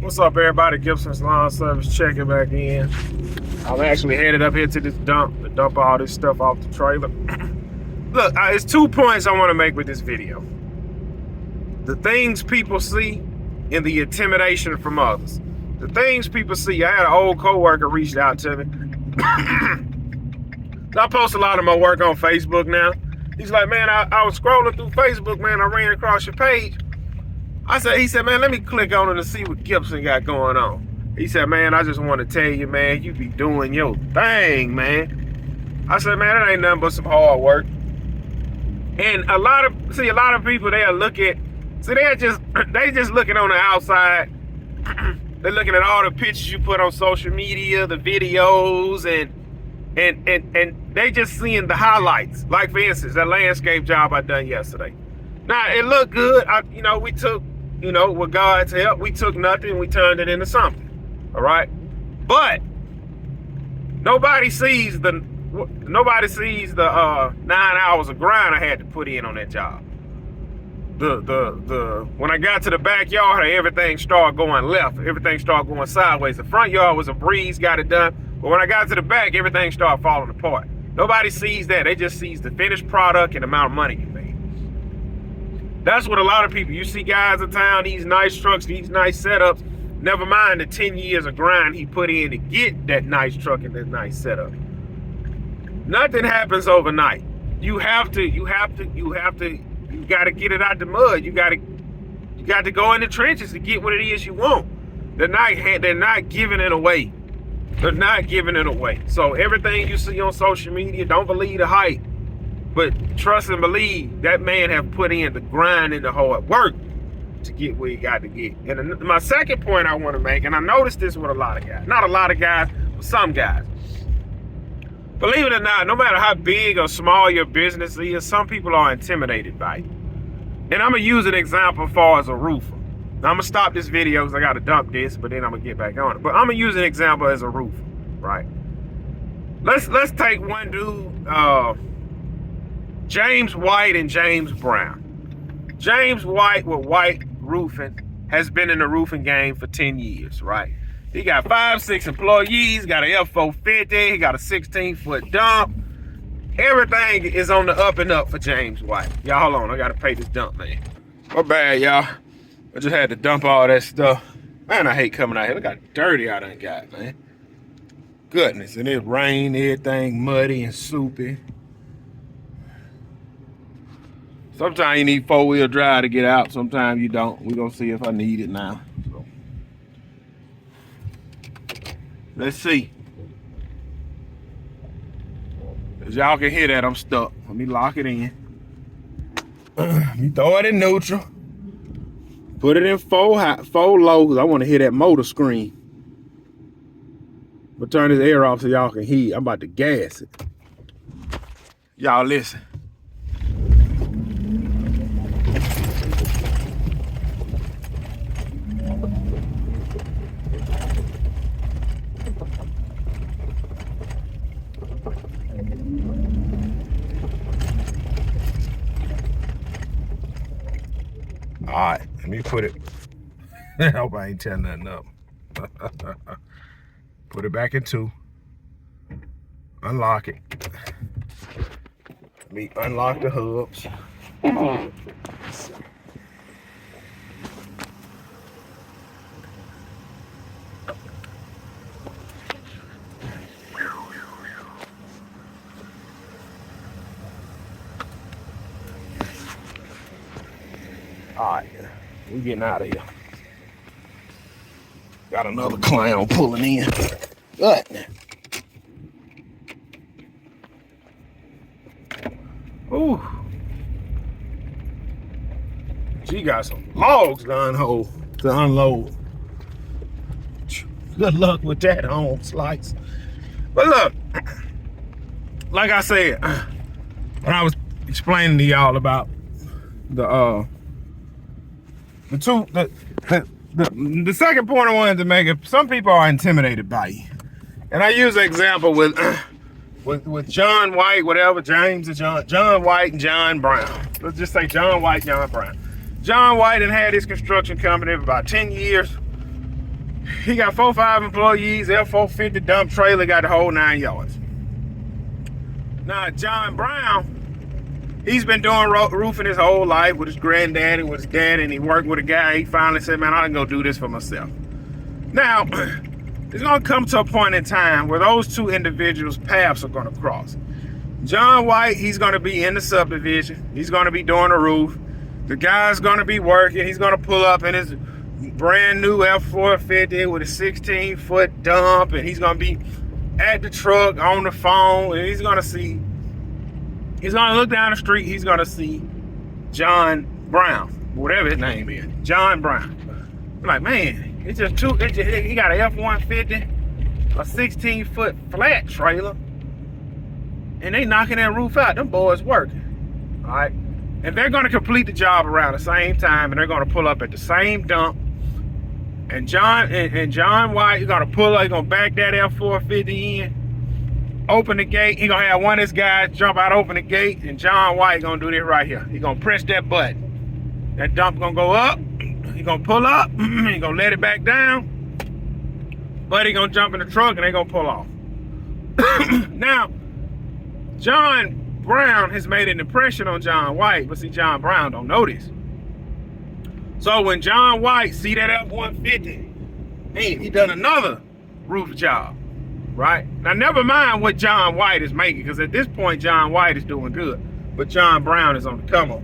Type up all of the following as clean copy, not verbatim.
What's up, everybody? Gibson's Lawn Service checking back in. I'm actually headed up here to this dump to dump all this stuff off the trailer. Look, it's 2 points I want to make with this video. The things people see and the intimidation from others. The things people see. I had an old coworker reached out to me. I post a lot of my work on Facebook now. He's like, man, I was scrolling through Facebook, man. I ran across your page. He said, man, let me click on it and see what Gibson got going on. He said, man, I just want to tell you, man, you be doing your thing, man. I said, man, it ain't nothing but some hard work. And a lot of people, they just looking on the outside. They're looking at all the pictures you put on social media, the videos, and they just seeing the highlights. Like, for instance, that landscape job I done yesterday. Now, it looked good. We took, with God's help, we took nothing, we turned it into something. All right? But nobody sees the 9 hours of grind I had to put in on that job. When I got to the backyard, everything started going left. Everything started going sideways. The front yard was a breeze, got it done. But when I got to the back, everything started falling apart. Nobody sees that. They just sees the finished product and the amount of money you made. That's what a lot of people, you see guys in town, these nice trucks, these nice setups, never mind the 10 years of grind he put in to get that nice truck and that nice setup. Nothing happens overnight. You got to get it out the mud. You got to go in the trenches to get what it is you want. They're not giving it away. They're not giving it away. So everything you see on social media, don't believe the hype, but trust and believe that man have put in the grind and the hard work to get where he got to get. And my second point I want to make, and I noticed this with a lot of guys, not a lot of guys, but some guys. Believe it or not, no matter how big or small your business is, some people are intimidated by it. And I'm going to use an example as far as a roofer. Now, I'm going to stop this video because I got to dump this, but then I'm going to get back on it. But I'm going to use an example as a roofer, right? Let's take one dude, James White and James Brown. James White with White Roofing has been in the roofing game for 10 years, right? He got 5-6 employees, got an F450, he got a 16-foot dump. Everything is on the up and up for James White. Y'all, hold on, I gotta pay this dump, man. My bad, y'all. I just had to dump all that stuff. Man, I hate coming out here. Look how dirty I done got, man. Goodness, and it rained, everything muddy and soupy. Sometimes you need 4-wheel drive to get out, sometimes you don't. We're gonna see if I need it now. So, let's see. As y'all can hear that, I'm stuck. Let me lock it in. You throw it in neutral. Put it in full low, because I want to hear that motor scream. But turn this air off so y'all can hear. I'm about to gas it. Y'all listen. All right, let me put it. I hope I ain't tearing nothing up. Put it back in 2. Unlock it. Let me unlock the hubs. All right, we getting out of here. Got another clown pulling in. Good. Ooh. She got some logs to unload. Good luck with that home slice. But look, like I said, when I was explaining to y'all about the second point I wanted to make is some people are intimidated by you. And I use an example with John White, whatever, James and John White and John Brown. Let's just say John White, John Brown. John White had his construction company for about 10 years. He got 4 or 5 employees, F450 dump trailer, got the whole 9 yards. Now, John Brown, he's been doing roofing his whole life with his granddaddy, with his dad, and he worked with a guy. He finally said, man, I can go do this for myself. Now, it's going to come to a point in time where those two individuals' paths are going to cross. John White, he's going to be in the subdivision. He's going to be doing the roof. The guy's going to be working. He's going to pull up in his brand new F450 with a 16-foot dump, and he's going to be at the truck on the phone, and he's going to look down the street. He's going to see John Brown, whatever his name is, John Brown. I'm like, man, he got an F-150, a 16-foot flat trailer, and they knocking that roof out. Them boys working, all right? And they're going to complete the job around the same time, and they're going to pull up at the same dump. And John White, he's going to pull up, he's going to back that F-450 in, open the gate. He's going to have one of his guys jump out, open the gate, and John White going to do this right here. He's going to press that button. That dump going to go up. He's going to pull up. He's going to let it back down. Buddy going to jump in the truck, and they're going to pull off. Now, John Brown has made an impression on John White, but see, John Brown don't know this. So when John White see that F-150, hey, he done another roof job, right? Now, never mind what John White is making, because at this point, John White is doing good, but John Brown is on the come up.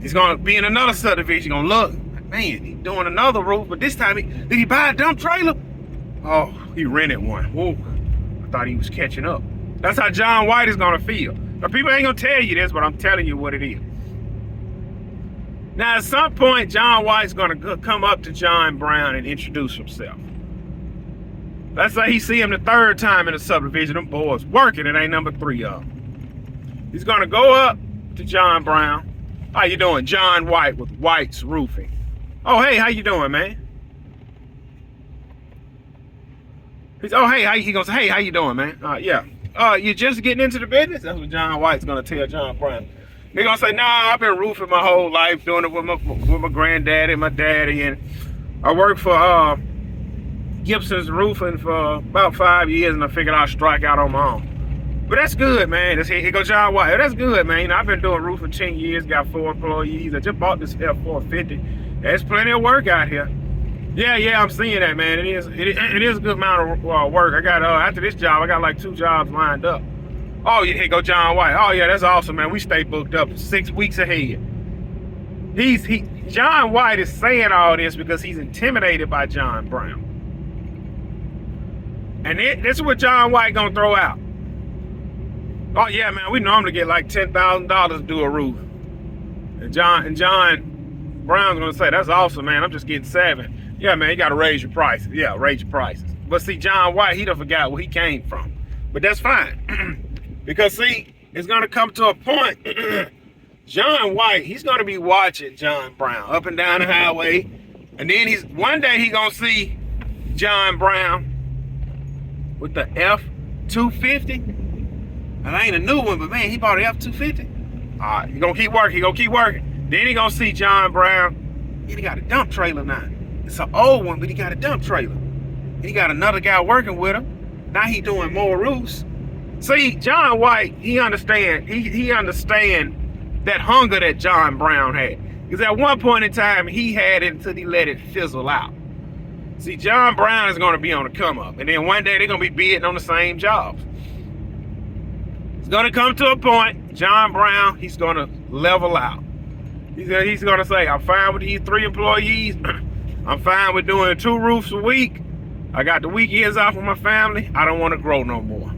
He's going to be in another subdivision. He's going to look, man, he's doing another roof, but this time, did he buy a dump trailer? Oh, he rented one. Whoa, I thought he was catching up. That's how John White is going to feel. Now, people ain't going to tell you this, but I'm telling you what it is. Now, at some point, John White's going to come up to John Brown and introduce himself. Let's say he see him the third time in the subdivision. Them boys working. It ain't number 3 of them. He's going to go up to John Brown. How you doing? John White with White's Roofing. Oh, hey, how you doing, man? He's, oh, hey, he goes, hey, how you doing, man? Yeah. You just getting into the business? That's what John White's going to tell John Brown. They're going to say, nah, I've been roofing my whole life, doing it with my granddaddy, my daddy, and I worked for Gibson's Roofing for about 5 years, and I figured I'd strike out on my own. But that's good, man. Here goes John White. That's good, man. You know, I've been doing roofing 10 years, got 4 employees. I just bought this F450. There's plenty of work out here. Yeah, I'm seeing that, man. It is a good amount of work. I got, after this job, I got like 2 jobs lined up. Oh, yeah, here go John White. Oh, yeah, that's awesome, man. We stay booked up 6 weeks ahead. John White is saying all this because he's intimidated by John Brown. And this is what John White gonna throw out. Oh, yeah, man, we normally get like $10,000 to do a roof. And John Brown's gonna say, that's awesome, man. I'm just getting 7. Yeah, man, you gotta raise your prices. Yeah, raise your prices. But see, John White, he done forgot where he came from. But that's fine. Because see, it's gonna come to a point. John White, he's gonna be watching John Brown up and down the highway, and then one day he gonna see John Brown with the F-250. And I ain't a new one, but man, he bought an F-250. All right, he gonna keep working. Then he gonna see John Brown. He got a dump trailer now. It's an old one, but he got a dump trailer. He got another guy working with him. Now he doing more roofs. See, John White, he understand that hunger that John Brown had. Because at one point in time, he had it until he let it fizzle out. See, John Brown is going to be on the come up. And then one day they're going to be bidding on the same jobs. It's going to come to a point, John Brown, he's going to level out. He's going to say, I'm fine with these 3 employees. I'm fine with doing 2 roofs a week. I got the weekends off with my family. I don't want to grow no more.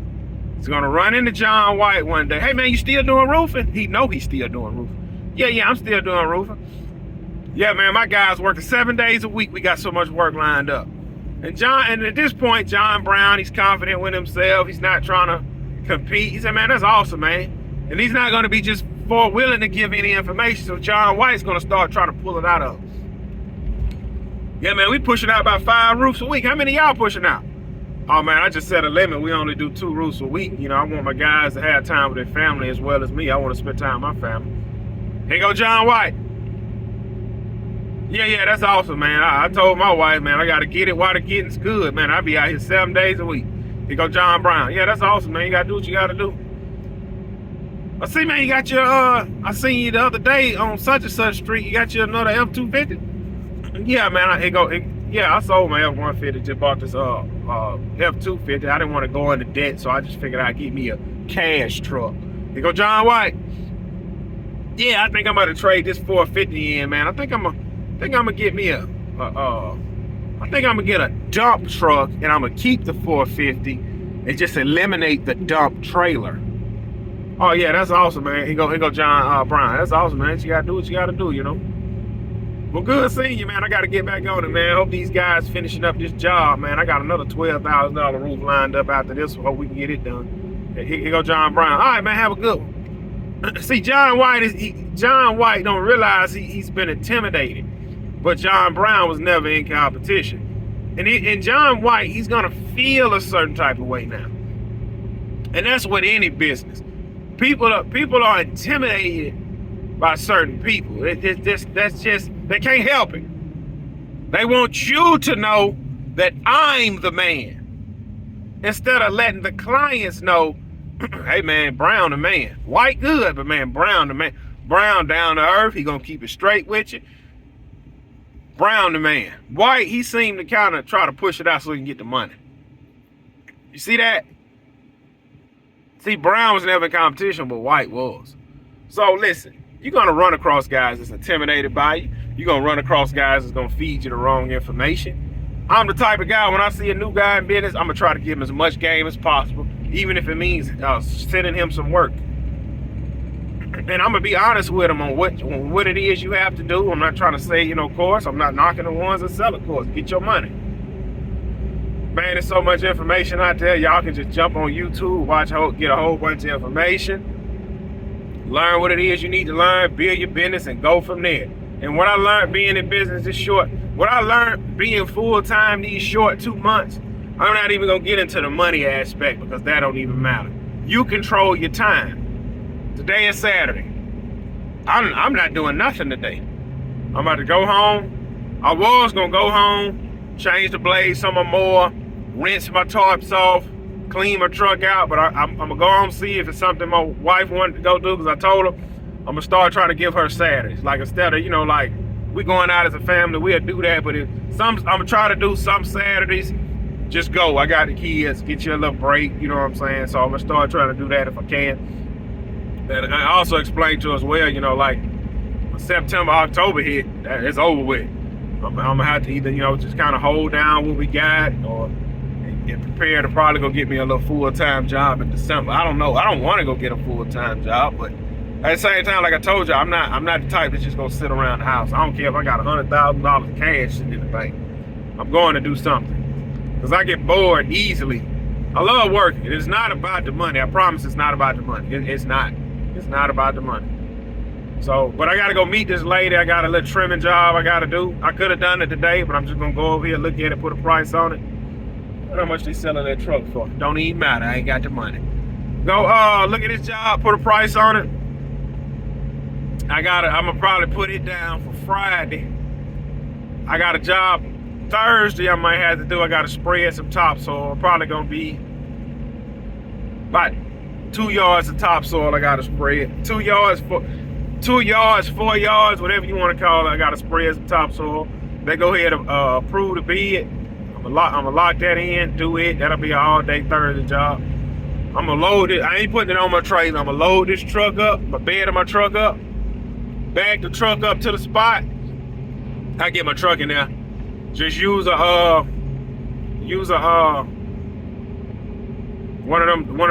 He's gonna run into John White one day. Hey man, you still doing roofing? He know he's still doing roofing. Yeah, I'm still doing roofing. Yeah, man, my guy's working 7 days a week. We got so much work lined up. And at this point, John Brown, he's confident with himself. He's not trying to compete. He said, man, that's awesome, man. And he's not gonna be just willing to give any information. So John White's gonna start trying to pull it out of him. Yeah, man, we pushing out about 5 roofs a week. How many of y'all pushing out? Oh man, I just set a limit. We only do 2 roofs a week. You know, I want my guys to have time with their family as well as me. I want to spend time with my family. Here go John White. Yeah, that's awesome, man. I told my wife, man, I got to get it while the getting's good, man. I be out here 7 days a week. Here go John Brown. Yeah, that's awesome, man. You got to do what you got to do. I see, man, you got your, I seen you the other day on such and such street. You got you another F-250? Yeah, man, I sold my F-150, just bought this F-250. I didn't want to go into debt, so I just figured I'd get me a cash truck. Here go John White. Yeah, I think I'm about to trade this 450 in, man. I think I'm gonna get me I think I'm gonna get a dump truck, and I'm gonna keep the 450 and just eliminate the dump trailer. Oh yeah, that's awesome, man. Here go John Brown. That's awesome, man. You gotta do what you gotta do, you know. Well, good seeing you, man. I gotta get back on it, man. Hope these guys finishing up this job, man. I got another $12,000 roof lined up after this. Hope we can get it done. Here go John Brown. All right, man. Have a good one. See, John White don't realize he's been intimidated, but John Brown was never in competition. And John White, he's gonna feel a certain type of way now, and that's with any business. People are intimidated by certain people. That's just they can't help it. They want you to know that I'm the man, instead of letting the clients know, hey man, Brown the man. White good, but man, Brown the man. Brown down to earth. He gonna keep it straight with you. Brown the man. White, he seemed to kind of try to push it out so he can get the money. You see that? See, Brown was never in competition, but White was. So listen, you're gonna run across guys that's intimidated by you. You're gonna run across guys that's gonna feed you the wrong information. I'm the type of guy, when I see a new guy in business, I'm gonna try to give him as much game as possible, even if it means sending him some work. And I'm gonna be honest with him on what it is you have to do. I'm not trying to say, course. I'm not knocking the ones that sell a course. Get your money. Man, there's so much information out there. Y'all can just jump on YouTube, get a whole bunch of information, learn what it is you need to learn, build your business, and go from there. And what I learned being in business is short. What I learned being full-time these short 2 months, I'm not even gonna get into the money aspect because that don't even matter. You control your time. Today is Saturday. I'm not doing nothing today. I'm about to go home. I was gonna go home, change the blades some more, rinse my tarps off, clean my truck out, but I'm gonna go home, see if it's something my wife wanted to go do, because I told her I'm gonna start trying to give her Saturdays. Like, instead of, like, we going out as a family, we'll do that, but I'm gonna try to do some Saturdays, just go. I got the kids, get you a little break, you know what I'm saying? So I'm gonna start trying to do that if I can. And I also explained to us, well, like, September, October hit, it's over with. I'm gonna have to either, just kind of hold down what we got, or and prepare to probably go get me a little full-time job in December. I don't know. I don't want to go get a full-time job, but at the same time, like I told you, I'm not the type that's just gonna sit around the house. I don't care if I got $100,000 cash sitting in the bank. I'm going to do something, because I get bored easily. I love working. It is not about the money. I promise it's not about the money. It's not. It's not about the money. So, but I gotta go meet this lady. I got a little trimming job I gotta do. I could have done it today, but I'm just gonna go over here, look at it, put a price on it. How much they selling that truck for? Don't even matter. I ain't got the money. Go look at this job, put a price on it. I'm gonna probably put it down for Friday. I got a job Thursday I might have to do. I gotta spread some topsoil. Probably gonna be about 2 yards of topsoil I gotta spread. 2 yards, 4 yards, whatever you want to call it. I gotta spread some topsoil. They go ahead and approve the bid. I'm gonna lock that in, do it. That'll be an all-day Thursday job. I'm gonna load it. I ain't putting it on my trailer. I'm gonna load this truck up, my bed of my truck up, back the truck up to the spot. I get my truck in there. Just use one of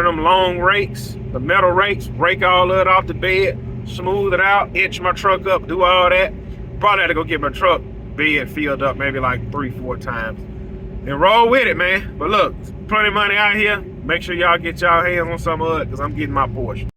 them long rakes, the metal rakes, rake all of it off the bed, smooth it out, inch my truck up, do all that. Probably had to go get my truck bed filled up maybe like 3-4 times. And roll with it, man. But look, plenty of money out here. Make sure y'all get y'all hands on some of it, because I'm getting my portion.